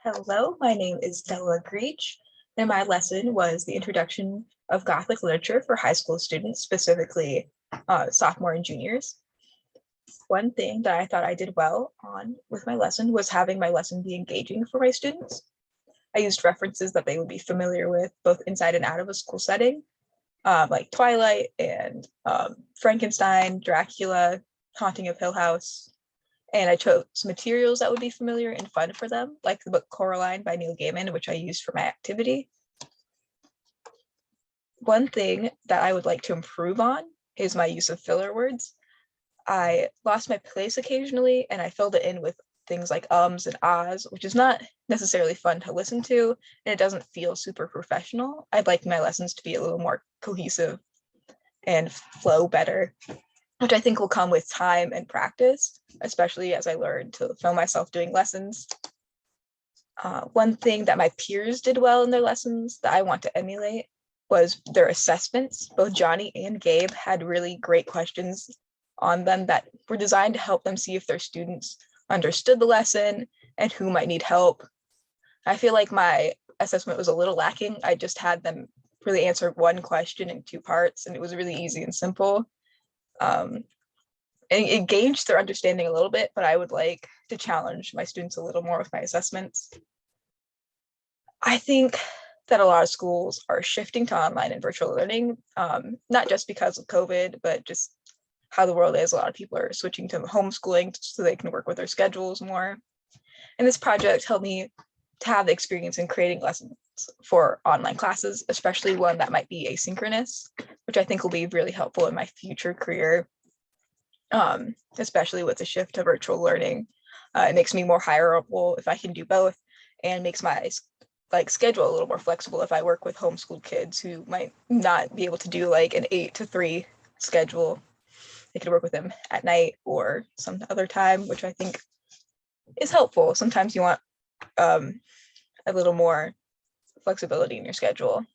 Hello, my name is Della Greach, and my lesson was the introduction of Gothic literature for high school students, specifically sophomore and juniors. One thing that I thought I did well on with my lesson was having my lesson be engaging for my students. I used references that they would be familiar with both inside and out of a school setting, like Twilight and Frankenstein, Dracula, Haunting of Hill House, and I chose materials that would be familiar and fun for them, like the book Coraline by Neil Gaiman, which I used for my activity. One thing that I would like to improve on is my use of filler words. I lost my place occasionally, and I filled it in with things like ums and ahs, which is not necessarily fun to listen to, and it doesn't feel super professional. I'd like my lessons to be a little more cohesive and flow better, which I think will come with time and practice, especially as I learn to film myself doing lessons. One thing that my peers did well in their lessons that I want to emulate was their assessments. Both Johnny and Gabe had really great questions on them that were designed to help them see if their students understood the lesson and who might need help. I feel like my assessment was a little lacking. I just had them really answer one question in two parts, and it was really easy and simple. And it gauged their understanding a little bit, but I would like to challenge my students a little more with my assessments. I think that a lot of schools are shifting to online and virtual learning, not just because of COVID, but just how the world is. A lot of people are switching to homeschooling so they can work with their schedules more. And this project helped me to have the experience in creating lessons for online classes, especially one that might be asynchronous, which I think will be really helpful in my future career, especially with the shift to virtual learning. It makes me more hireable if I can do both, and makes my schedule a little more flexible if I work with homeschooled kids who might not be able to do like an 8 to 3 schedule. They could work with them at night or some other time, which I think is helpful. Sometimes you want a little more flexibility in your schedule.